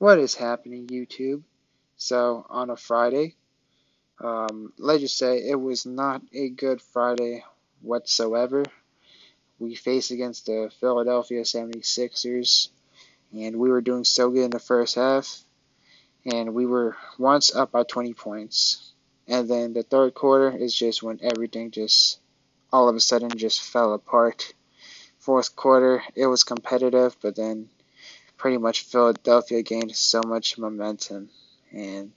What is happening, YouTube? So, on a Friday, let's just say it was not a good Friday whatsoever. We faced against the Philadelphia 76ers, and we were doing so good in the first half, and we were once up by 20 points. And then the third quarter is just when everything just all of a sudden just fell apart. Fourth quarter, it was competitive, but then pretty much Philadelphia gained so much momentum, and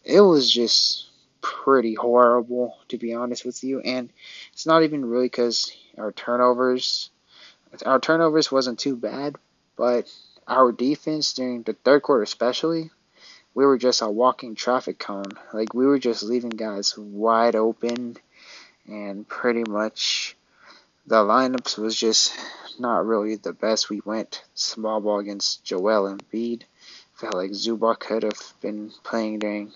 it was just pretty horrible, to be honest with you. And it's not even really because our turnovers wasn't too bad, but our defense during the third quarter especially, we were just a walking traffic cone. Like, we were just leaving guys wide open, and pretty much the lineups was just not really the best. We went small ball against Joel Embiid. Felt like Zubac could have been playing during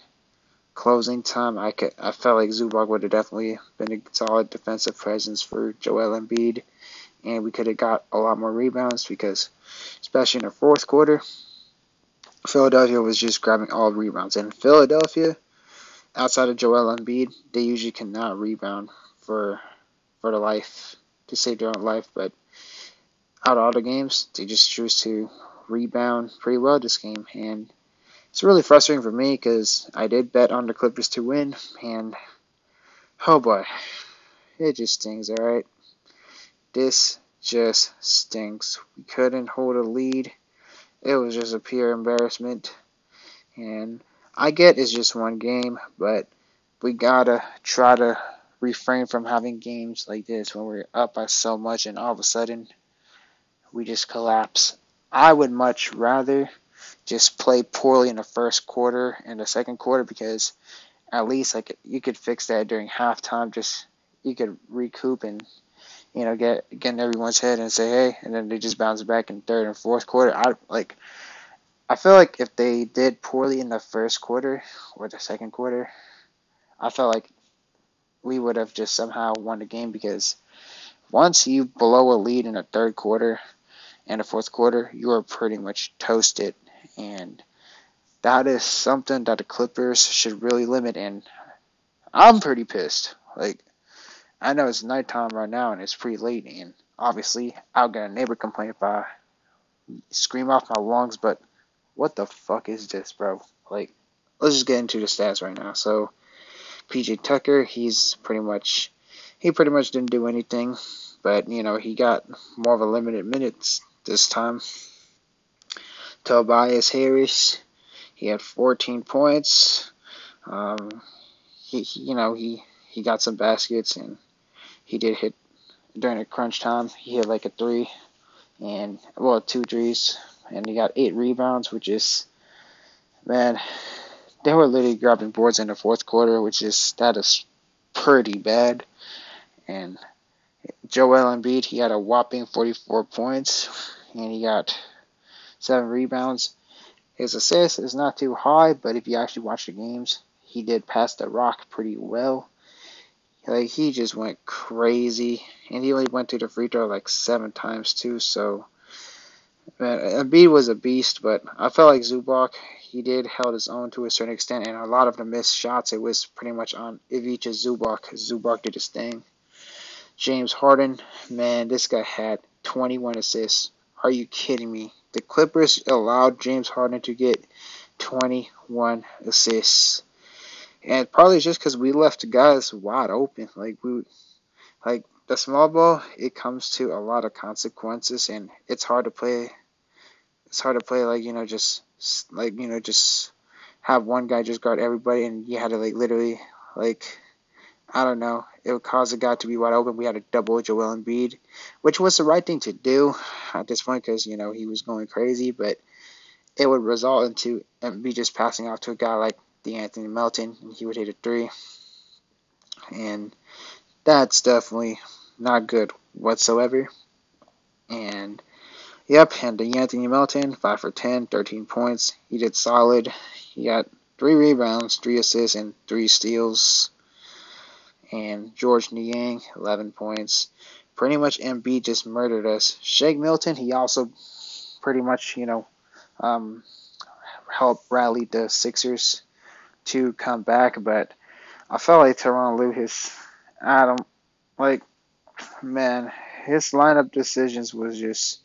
closing time. I felt like Zubac would have definitely been a solid defensive presence for Joel Embiid, and we could have got a lot more rebounds because, especially in the fourth quarter, Philadelphia was just grabbing all the rebounds. And Philadelphia, outside of Joel Embiid, they usually cannot rebound for the life to save their own life. But out of all the games, they just choose to rebound pretty well this game, and it's really frustrating for me because I did bet on the Clippers to win, and oh boy, it just stings, alright? This just stinks. We couldn't hold a lead. It was just a pure embarrassment, and I get it's just one game, but we gotta try to refrain from having games like this when we're up by so much and all of a sudden we just collapse. I would much rather just play poorly in the first quarter and the second quarter because at least like you could fix that during halftime. Just you could recoup and get in everyone's head and say hey, and then they just bounce back in third and fourth quarter. I feel like if they did poorly in the first quarter or the second quarter, I felt like we would have just somehow won the game because once you blow a lead in the third quarter and the fourth quarter, you are pretty much toasted, and that is something that the Clippers should really limit. And I'm pretty pissed. Like, I know it's nighttime right now and it's pretty late, and obviously I'll get a neighbor complain if I scream off my lungs, but what the fuck is this, bro? Like, let's just get into the stats right now. So, PJ Tucker, he pretty much didn't do anything, but he got more of a limited minutes this time. Tobias Harris, he had 14 points. Um, he got some baskets and he did hit during a crunch time. He hit like a three and two threes, and he got 8 rebounds, which is, man, they were literally grabbing boards in the fourth quarter, that is pretty bad. And Joel Embiid, he had a whopping 44 points and he got 7 rebounds. His assist is not too high, but if you actually watch the games, he did pass the rock pretty well. Like, he just went crazy, and he only went to the free throw like 7 times too. So, man, Embiid was a beast, but I felt like Zubac, he did held his own to a certain extent, and a lot of the missed shots, it was pretty much on Ivica Zubac. Zubac did his thing. James Harden, man, this guy had 21 assists. Are you kidding me? The Clippers allowed James Harden to get 21 assists. And probably just because we left guys wide open. Like the small ball, it comes to a lot of consequences, and it's hard to play. It's hard to play just have one guy just guard everybody, and you had to literally I don't know. It would cause a guy to be wide open. We had to double Joel Embiid, which was the right thing to do at this point because he was going crazy, but it would result into Embiid just passing off to a guy like DeAnthony Melton, and he would hit a three. And that's definitely not good whatsoever. And yep, and DeAnthony Melton, 5 for 10, 13 points. He did solid. He got 3 rebounds, 3 assists, and 3 steals. And George Niang, 11 points. Pretty much Embiid just murdered us. Shake Milton, he also pretty much, help rally the Sixers to come back. But I felt like Tyronn Lue, I don't like, man, his lineup decisions was just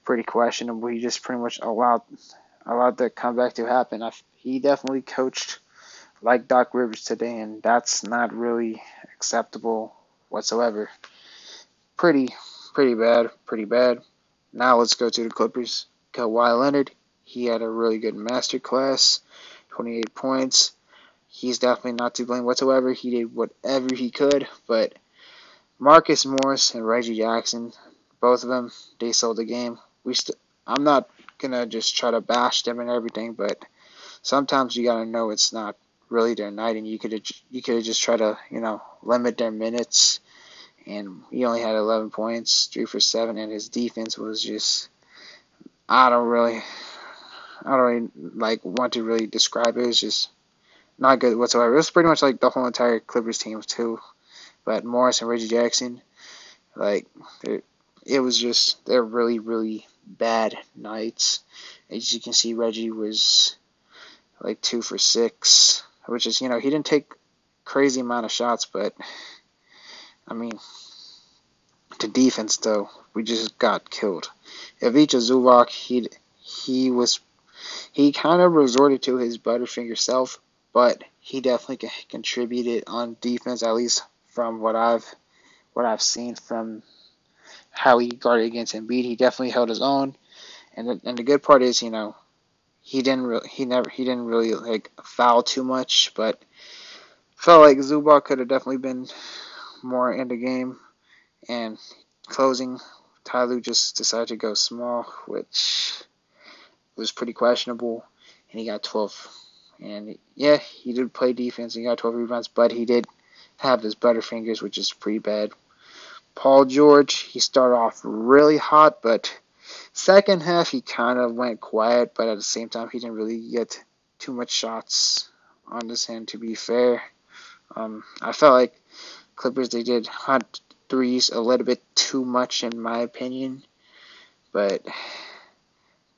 pretty questionable. He just pretty much allowed the comeback to happen. He definitely coached like Doc Rivers today, and that's not really acceptable whatsoever. Pretty, pretty bad. Now let's go to the Clippers. Kawhi Leonard, he had a really good masterclass, 28 points. He's definitely not to blame whatsoever. He did whatever he could, but Marcus Morris and Reggie Jackson, both of them, they sold the game. I'm not gonna just try to bash them and everything, but sometimes you gotta know it's not really their night, and you could have just try to limit their minutes. And he only had 11 points, 3 for 7, and his defense was just I don't really like want to really describe it. It was just not good whatsoever. It was pretty much like the whole entire Clippers team too. But Morris and Reggie Jackson, like it was just they're really really bad nights. As you can see, Reggie was like 2 for 6, which is he didn't take crazy amount of shots, but I mean the defense though we just got killed. Ivica Zubac, he kind of resorted to his Butterfinger self, but he definitely contributed on defense, at least from what I've seen from how he guarded against Embiid. He definitely held his own, and the good part is he didn't really like foul too much, but felt like Zubac could have definitely been more in the game. And closing, Ty Lue just decided to go small, which was pretty questionable, and he got 12. And yeah, he did play defense. He got 12 rebounds, but he did have his Butterfingers, which is pretty bad. Paul George, he started off really hot, but second half he kind of went quiet, but at the same time he didn't really get too much shots on this end, to be fair. I felt like Clippers, they did hot threes a little bit too much in my opinion, but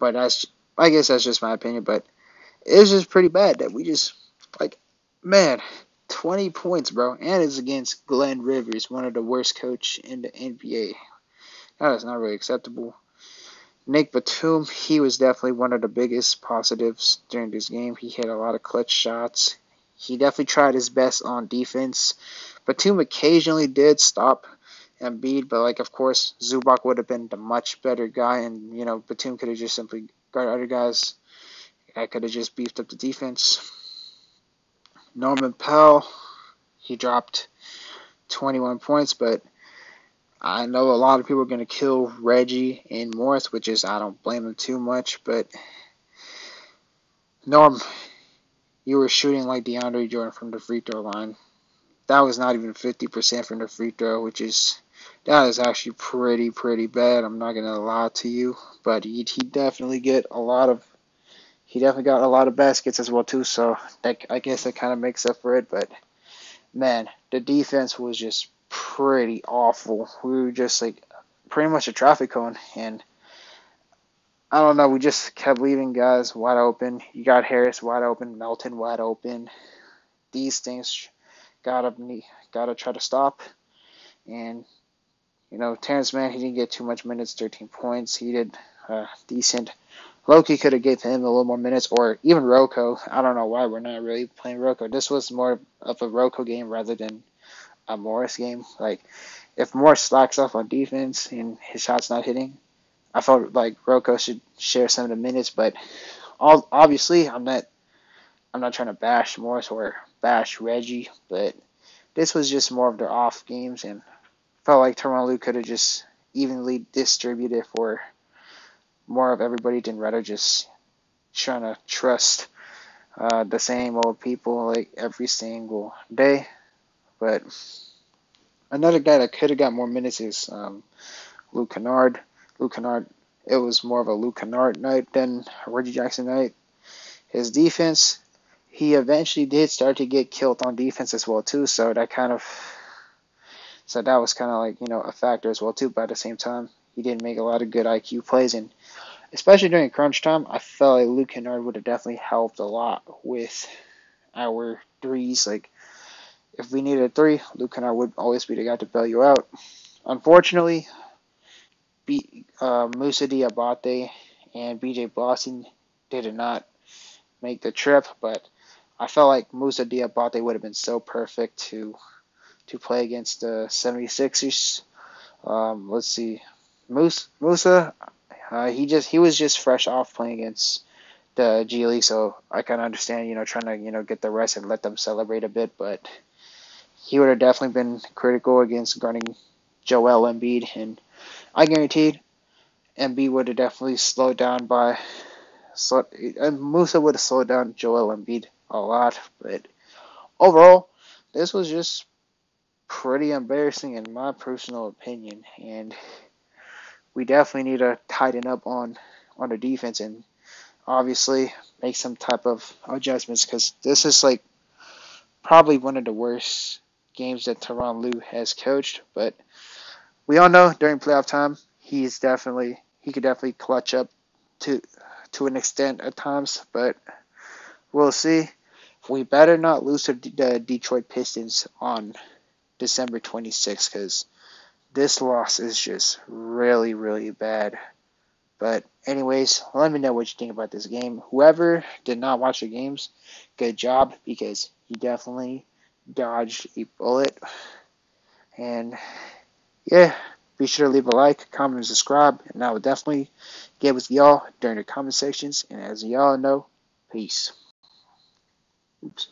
I guess that's just my opinion, but it was just pretty bad that we just, like, man, 20 points, bro, and it's against Glenn Rivers, one of the worst coach in the NBA. That is not really acceptable. Nick Batum, he was definitely one of the biggest positives during this game. He hit a lot of clutch shots. He definitely tried his best on defense. Batum occasionally did stop Embiid, but like of course Zubac would have been the much better guy, and Batum could have just simply guarded other guys. I could have just beefed up the defense. Norman Powell, he dropped 21 points, but I know a lot of people are going to kill Reggie and Morris, which is I don't blame them too much, but Norm, you were shooting like DeAndre Jordan from the free throw line. That was not even 50% from the free throw, that is actually pretty bad. I'm not gonna lie to you, but he definitely got a lot of baskets as well too. So I guess that kind of makes up for it. But man, the defense was just pretty awful. We were just like pretty much a traffic cone, and I don't know. We just kept leaving guys wide open. You got Harris wide open, Melton wide open. These things gotta try to stop. And Terrence Mann, he didn't get too much minutes, 13 points. He did decent. Loki could have given him a little more minutes, or even Rocco. I don't know why we're not really playing Rocco. This was more of a Rocco game rather than a Morris game. Like, if Morris slacks off on defense and his shot's not hitting, I felt like Rocco should share some of the minutes. But obviously, I'm not trying to bash Morris or bash Reggie, but this was just more of their off games, and felt like Tyronn Lue could have just evenly distributed for more of everybody than rather just trying to trust the same old people like every single day. But another guy that could have got more minutes is Luke Kennard. Luke Kennard, it was more of a Luke Kennard night than a Reggie Jackson night. His defense, he eventually did start to get killed on defense as well too, so that was kind of like a factor as well too. But at the same time, he didn't make a lot of good IQ plays, and especially during crunch time, I felt like Luke Kennard would have definitely helped a lot with our threes. Like, if we needed a three, Luke Kennard would always be the guy to bail you out. Unfortunately, Musa Diabate and BJ Boston did not make the trip, but I felt like Musa Diabate would have been so perfect to play against the 76ers. Let's see. Musa, he was just fresh off playing against the G League, so I kind of understand, trying to, get the rest and let them celebrate a bit, but he would have definitely been critical against guarding Joel Embiid, and I guaranteed Embiid would have definitely slowed down and Musa would have slowed down Joel Embiid a lot, but overall, this was just pretty embarrassing in my personal opinion, and we definitely need to tighten up on the defense and obviously make some type of adjustments because this is like probably one of the worst games that Tyronn Lue has coached. But we all know during playoff time he could definitely clutch up to an extent at times. But we'll see. We better not lose to the Detroit Pistons on December 26th because this loss is just really, really bad. But anyways, let me know what you think about this game. Whoever did not watch the games, good job because you definitely dodged a bullet. And yeah, be sure to leave a like, comment, and subscribe. And I will definitely get with y'all during the comment sections. And as y'all know, peace. Oops.